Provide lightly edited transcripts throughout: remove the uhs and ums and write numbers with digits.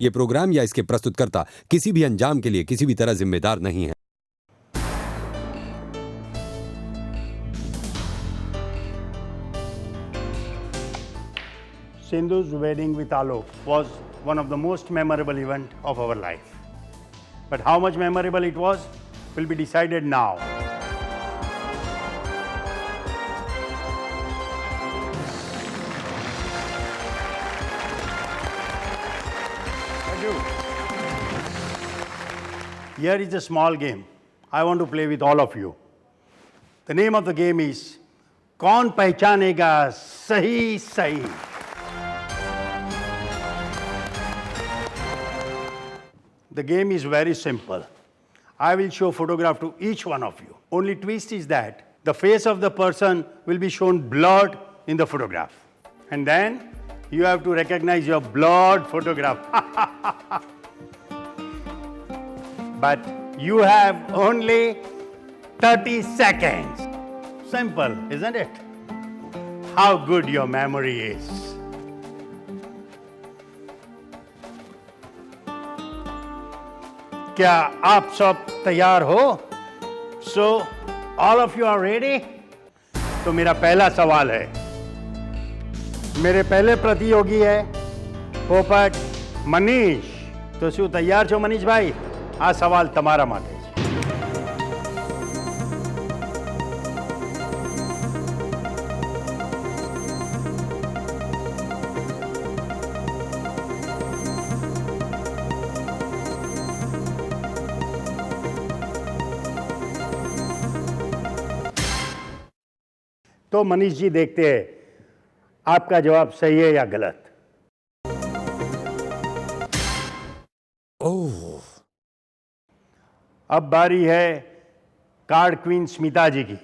ये प्रोग्राम या इसके प्रस्तुतकर्ता किसी भी अंजाम के लिए किसी भी तरह जिम्मेदार नहीं है। Sindhu's wedding with Alok was one of the most memorable events of our life. But how much memorable it was will be decided now. Thank you. Here is a small game I want to play with all of you. The name of the game is कौन पहचानेगा सही सही. The game is very simple. I will show photograph to each one of you. Only twist is that the face of the person will be shown blurred in the photograph. And then you have to recognize your blurred photograph. But you have only 30 seconds. Simple, isn't it? How good your memory is. क्या आप सब तैयार हो? So, all of you are ready? तो मेरा पहला सवाल है, मेरे पहले प्रतियोगी है पोपट मनीष. तो શું તૈયાર છો મનીષભાઈ? આ સવાલ તમારા માટે છે. तो मनीष जी देखते हैं आपका जवाब सही है या गलत. ओह, अब बारी है कार्ड क्वीन स्मिता जी की.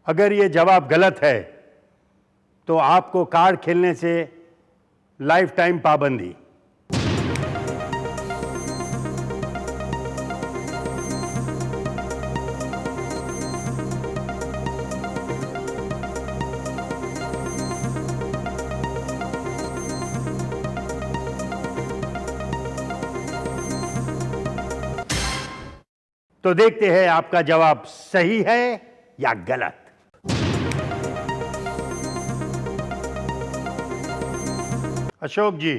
अगर ये जवाब गलत है तो आपको कार्ड खेलने से लाइफ टाइम पाबंदी. तो देखते हैं आपका जवाब सही है या गलत. अशोक जी,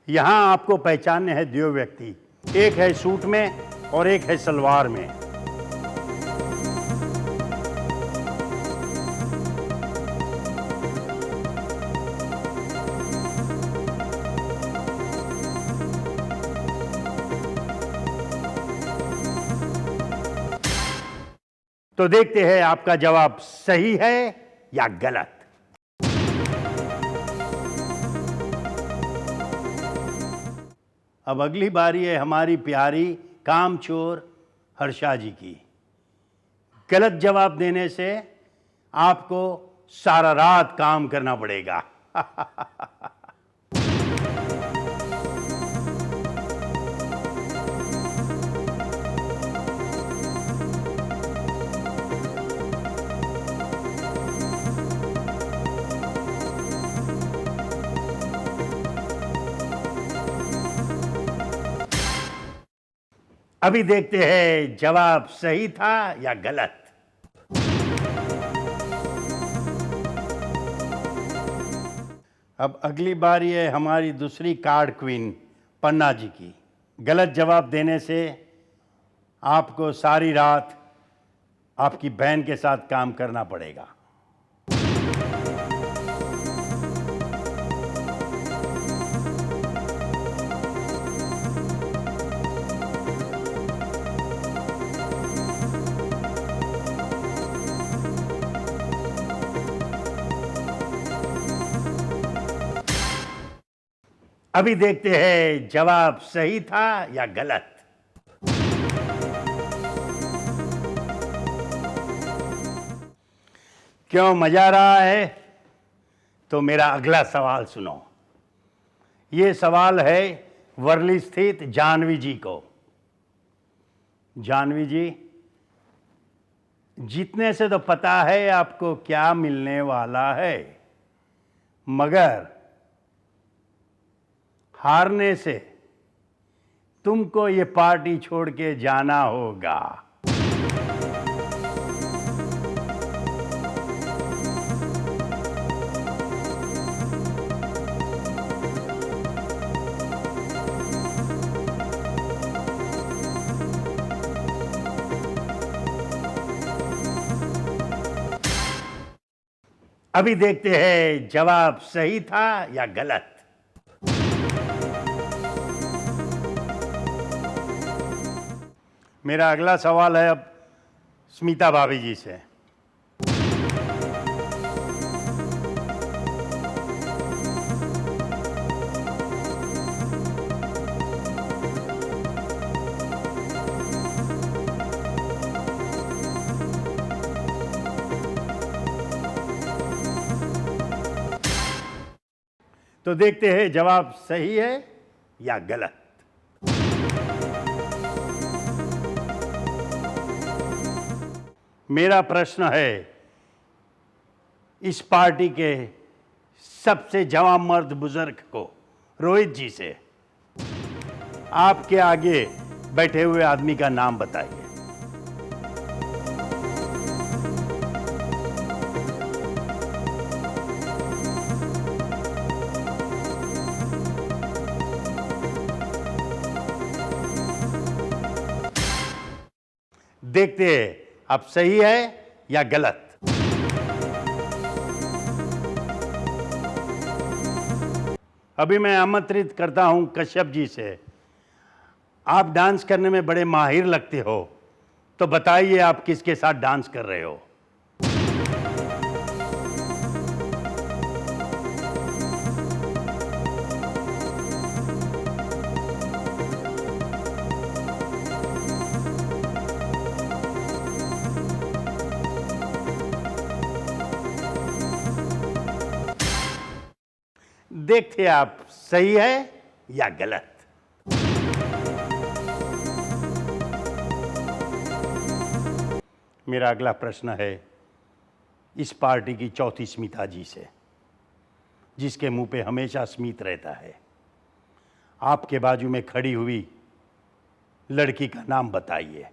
यहां आपको पहचानने हैं दो व्यक्ति. एक है सूट में और एक है सलवार में. तो देखते हैं आपका जवाब सही है या गलत. अब अगली बारी है हमारी प्यारी कामचोर हर्षा जी की. गलत जवाब देने से आपको सारा रात काम करना पड़ेगा. अभी देखते हैं जवाब सही था या गलत. अब अगली बारी है हमारी दूसरी कार्ड क्वीन पन्ना जी की. गलत जवाब देने से आपको सारी रात आपकी बहन के साथ काम करना पड़ेगा. अभी देखते हैं जवाब सही था या गलत. क्यों मजा आ रहा है? तो मेरा अगला सवाल सुनो. ये सवाल है वर्ली स्थित जानवी जी को. जानवी जी, जीतने से तो पता है आपको क्या मिलने वाला है, मगर हारने से तुमको ये पार्टी छोड़ के जाना होगा। अभी देखते हैं जवाब सही था या गलत। मेरा अगला सवाल है अब स्मिता भाभी जी से। तो देखते हैं जवाब सही है या गलत। मेरा प्रश्न है इस पार्टी के सबसे जवान मर्द बुजुर्ग को, रोहित जी से। आपके आगे बैठे हुए आदमी का नाम बताइए। देखते हैं अब सही है या गलत। अभी मैं आमंत्रित करता हूं कश्यप जी से। आप डांस करने में बड़े माहिर लगते हो, तो बताइए आप किसके साथ डांस कर रहे हो। देखते आप सही है या गलत। मेरा अगला प्रश्न है इस पार्टी की चौथी स्मिता जी से, जिसके मुंह पे हमेशा स्मित रहता है। आपके बाजू में खड़ी हुई लड़की का नाम बताइए।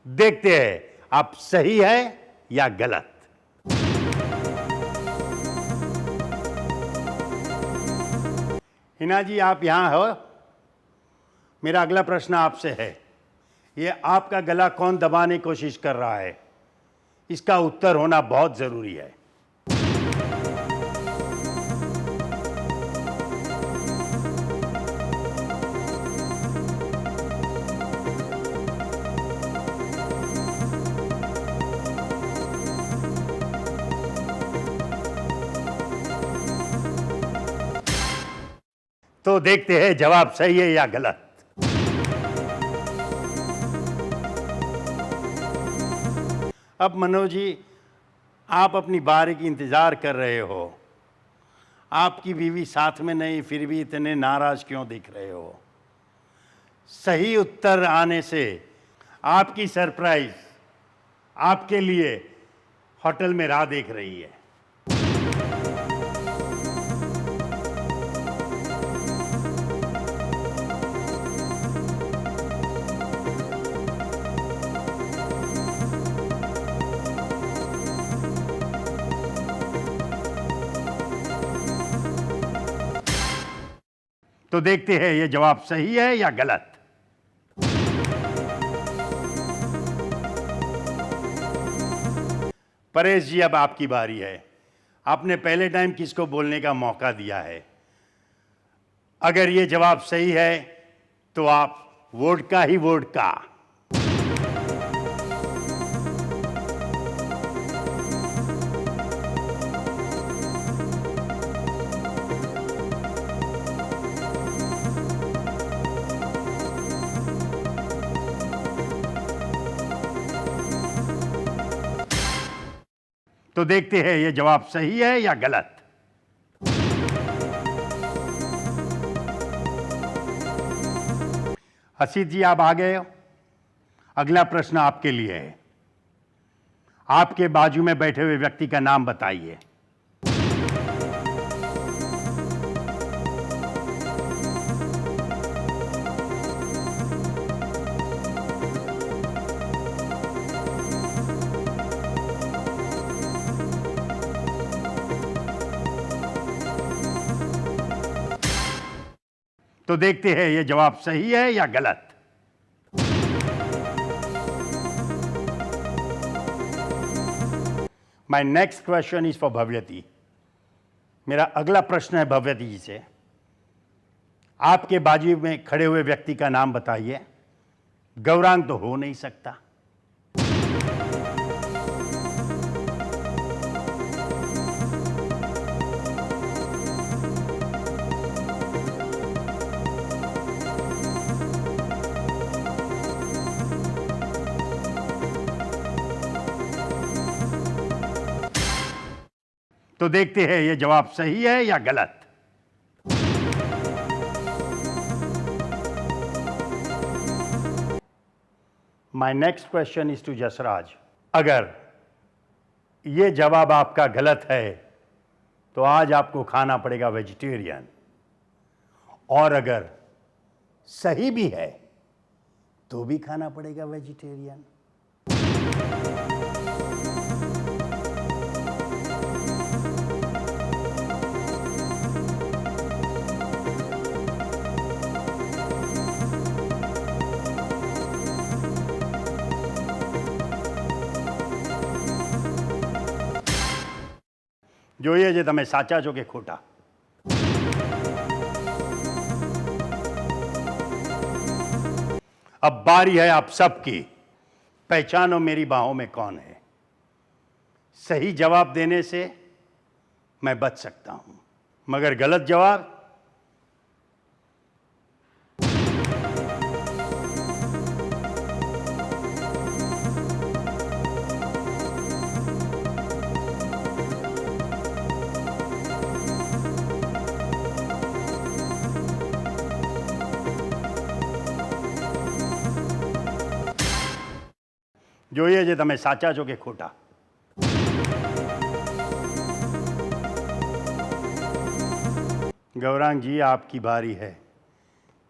देखते हैं आप सही है या गलत। हिना जी आप यहां हो। मेरा अगला प्रश्न आपसे है, ये आपका गला कौन दबाने की कोशिश कर रहा है, इसका उत्तर होना बहुत जरूरी है। तो देखते हैं जवाब सही है या गलत। अब मनोज जी आप अपनी बारी की इंतजार कर रहे हो। आपकी बीवी साथ में नहीं, फिर भी इतने नाराज क्यों दिख रहे हो। सही उत्तर आने से आपकी सरप्राइज आपके लिए होटल में राह देख रही है। तो देखते हैं ये जवाब सही है या गलत। परेश जी अब आपकी बारी है। आपने पहले टाइम किसको बोलने का मौका दिया है। अगर ये जवाब सही है तो आप वोडका ही वोडका। तो देखते हैं ये जवाब सही है या गलत। हसीद जी, आप आ गए हो। अगला प्रश्न आपके लिए है। आपके बाजू में बैठे हुए व्यक्ति का नाम बताइए। तो देखते हैं ये जवाब सही है या गलत। My next question is for Bhavyati. मेरा अगला प्रश्न है भव्यती जी से। आपके बाजू में खड़े हुए व्यक्ति का नाम बताइए। गौरांग तो हो नहीं सकता। तो देखते हैं ये जवाब सही है या गलत। My next question is to Jasraj. अगर ये जवाब आपका गलत है तो आज आपको खाना पड़ेगा वेजिटेरियन, और अगर सही भी है तो भी खाना पड़ेगा वेजिटेरियन। જોઈએ જે તમે સાચા છો કે ખોટા। अब बारी है आप सबकी। पहचानो मेरी बाहों में कौन है। सही जवाब देने से मैं बच सकता हूं, मगर गलत जवाब જોઈએ જે તમે સાચા છો કે ખોટા। गौरांग जी, आपकी बारी है।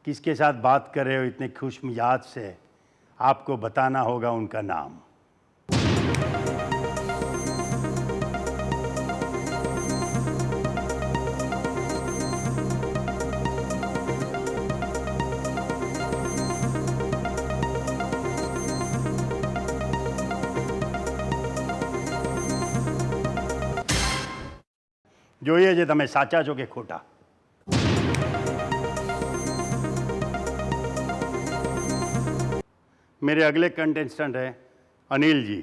किसके साथ बात कर रहे हो इतने खुश मिजाज से? आपको बताना होगा उनका नाम। જોઈએ જે તમે સાચા છો કે ખોટા। मेरे अगले कंटेस्टेंट हैं अनिल जी।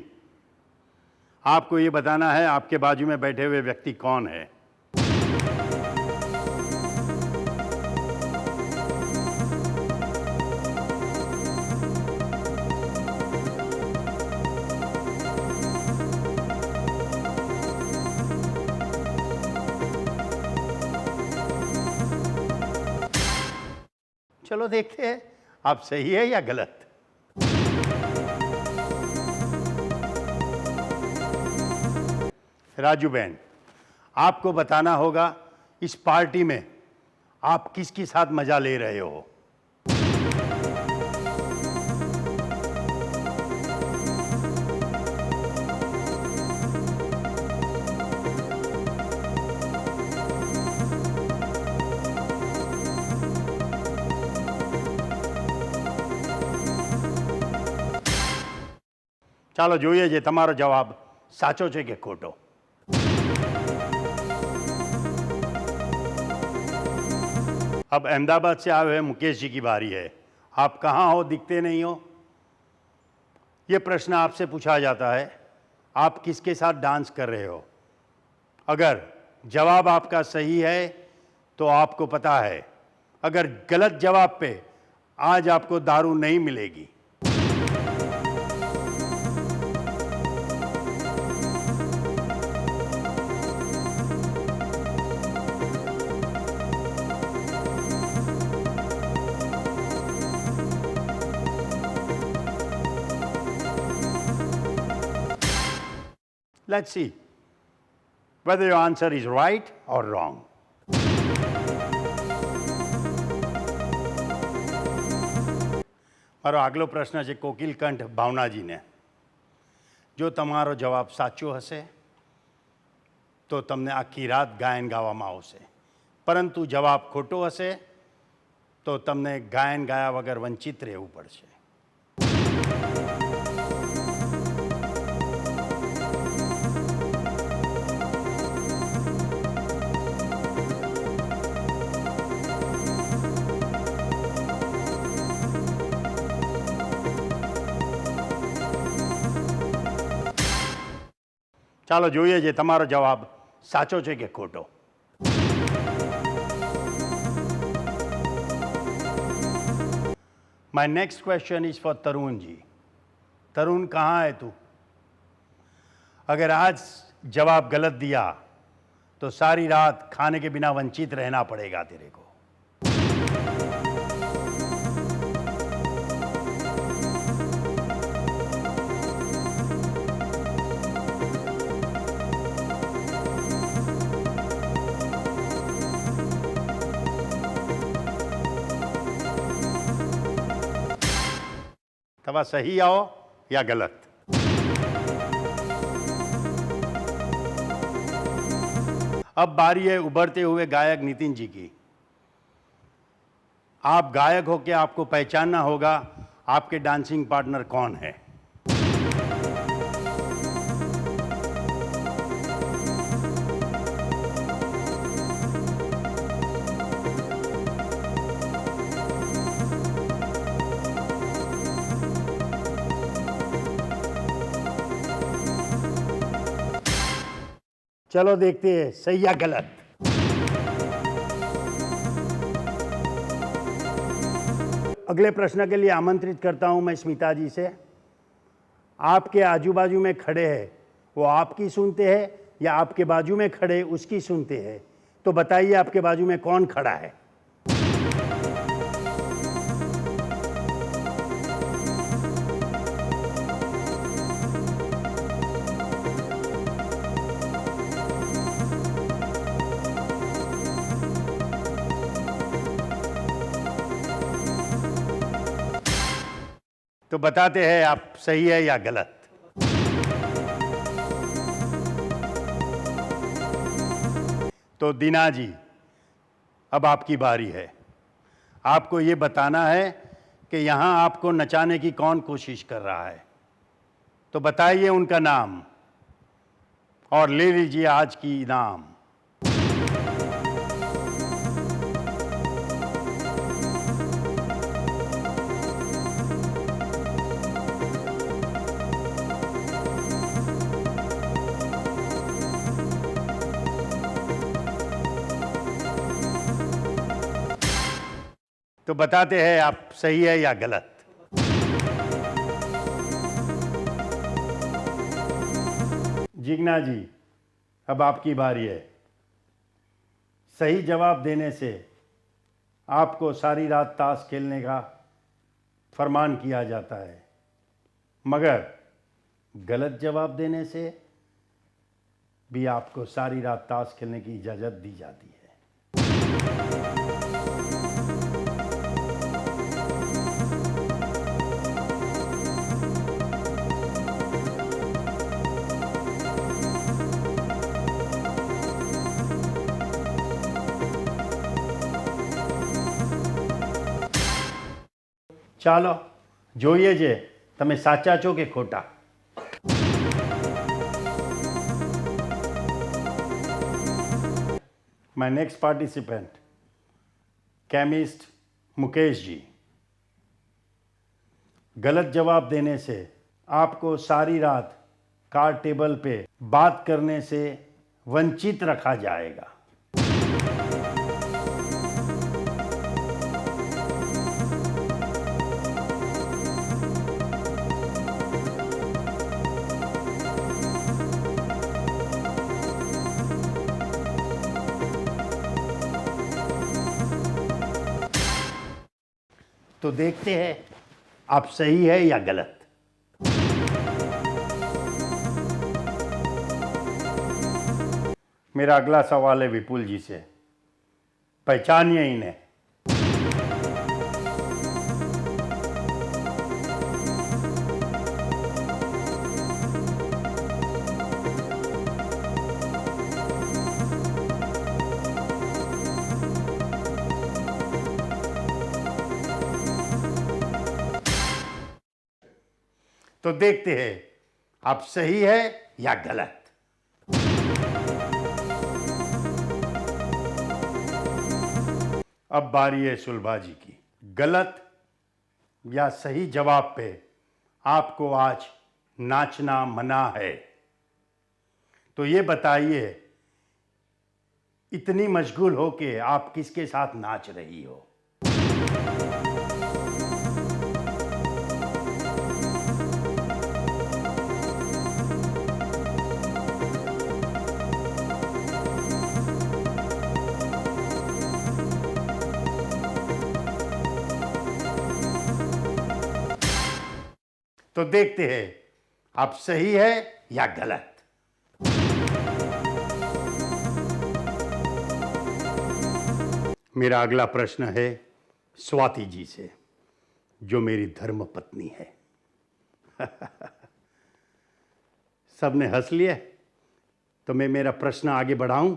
आपको ये बताना है आपके बाजू में बैठे हुए व्यक्ति कौन है। चलो देखते हैं आप सही है या गलत। राजू बहन, आपको बताना होगा इस पार्टी में आप किसके साथ मजा ले रहे हो। ચાલો જોઈએ જે તમારો જવાબ સાચો છે કે ખોટો। अब अहमदाबाद से आए हुए मुकेश जी की बारी है। आप कहाँ हो, दिखते नहीं हो। ये प्रश्न आपसे पूछा जाता है, आप किसके साथ डांस कर रहे हो। अगर जवाब आपका सही है तो आपको पता है, अगर गलत जवाब पे आज आपको दारू नहीं मिलेगी। Let's see whether your answer is right or wrong. મારો આગલો પ્રશ્ન છે કોકિલકંઠ ભાવનાજીને. જો તમારો જવાબ સાચો હશે તો તમને આખી રાત ગાયન ગાવામાં આવશે, પરંતુ જવાબ ખોટો હશે તો તમને ગાયન ગાયા વગર વંચિત રહેવું પડશે. ચાલો જોઈએ છે તમારો જવાબ સાચો છે કે ખોટો. My next question is for Tarun ji. तरुण कहाँ है तू? अगर आज जवाब गलत दिया तो सारी रात खाने के बिना वंचित रहना पड़ेगा तेरे को. तवा सही आओ या गलत. अब बारी है उभरते हुए गायक नितिन जी की. आप गायक हो के आपको पहचानना होगा आपके डांसिंग पार्टनर कौन है. चलो देखते हैं सही या गलत. अगले प्रश्न के लिए आमंत्रित करता हूं मैं स्मिता जी से. आपके आजू बाजू में खड़े हैं वो आपकी सुनते हैं या आपके बाजू में खड़े उसकी सुनते हैं? तो बताइए आपके बाजू में कौन खड़ा है. तो बताते हैं आप सही है या गलत. तो दीना जी अब आपकी बारी है. आपको ये बताना है कि यहाँ आपको नचाने की कौन कोशिश कर रहा है. तो बताइए उनका नाम और ले लीजिए आज की इनाम. तो बताते हैं आप सही है या गलत. जिग्ना जी अब आपकी बारी है. सही जवाब देने से आपको सारी रात ताश खेलने का फरमान किया जाता है, मगर गलत जवाब देने से भी आपको सारी रात ताश खेलने की इजाज़त दी जाती है. ચાલો જોઈએ છે તમે સાચા છો કે ખોટા. My next participant, chemist Mukesh ji. गलत जवाब देने से आपको सारी रात कार्ड टेबल पे बात करने से वंचित रखा जाएगा. तो देखते हैं आप सही है या गलत. मेरा अगला सवाल है विपुल जी से। पहचानिए इन्हें। तो देखते हैं आप सही है या गलत। अब बारी है सुलभा जी की। गलत या सही जवाब पे आपको आज नाचना मना है। तो ये बताइए, इतनी मशगूल हो के आप किसके साथ नाच रही हो? तो देखते हैं आप सही है या गलत। मेरा अगला प्रश्न है स्वाति जी से, जो मेरी धर्म पत्नी है। सबने हंस लिया, तो मैं मेरा प्रश्न आगे बढ़ाऊं।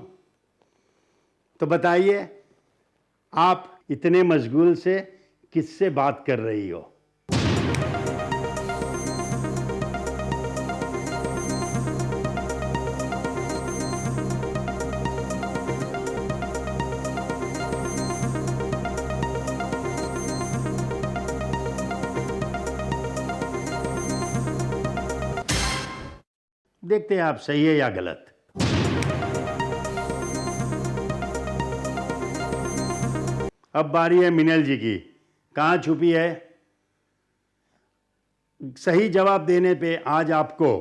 तो बताइए, आप इतने मशगूल से किससे बात कर रही हो? देखते हैं आप सही है या गलत। अब बारी है मिनल जी की। कहां छुपी है? सही जवाब देने पे आज आपको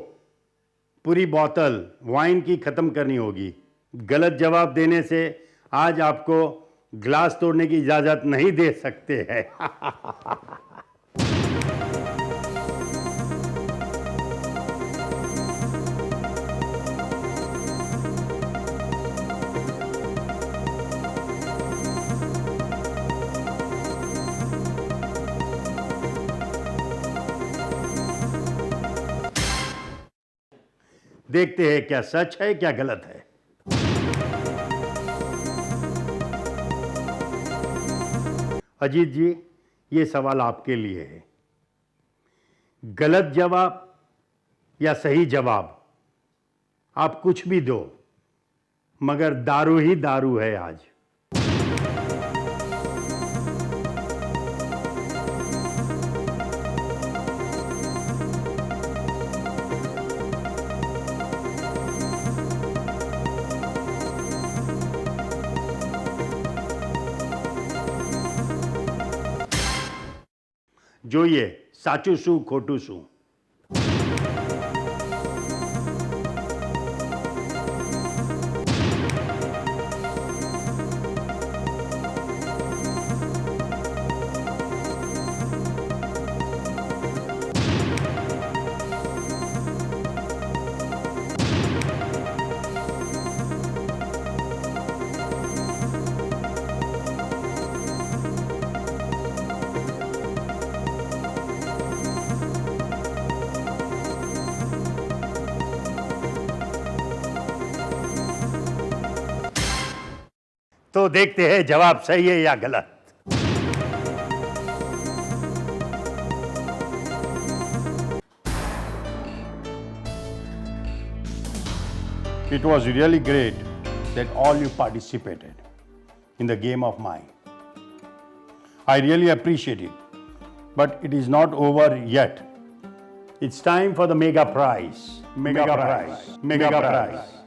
पूरी बोतल वाइन की खत्म करनी होगी। गलत जवाब देने से आज आपको ग्लास तोड़ने की इजाजत नहीं दे सकते हैं। देखते हैं क्या सच है क्या गलत है। अजीत जी, ये सवाल आपके लिए है। गलत जवाब या सही जवाब, आप कुछ भी दो, मगर दारू ही दारू है आज। જોઈએ સાચું શું ખોટું શું। तो देखते हैं जवाब सही है या गलत। It was really great that all you participated in the game of mine. I really appreciate it. But it is not over yet. It's time for the mega prize. Mega prize.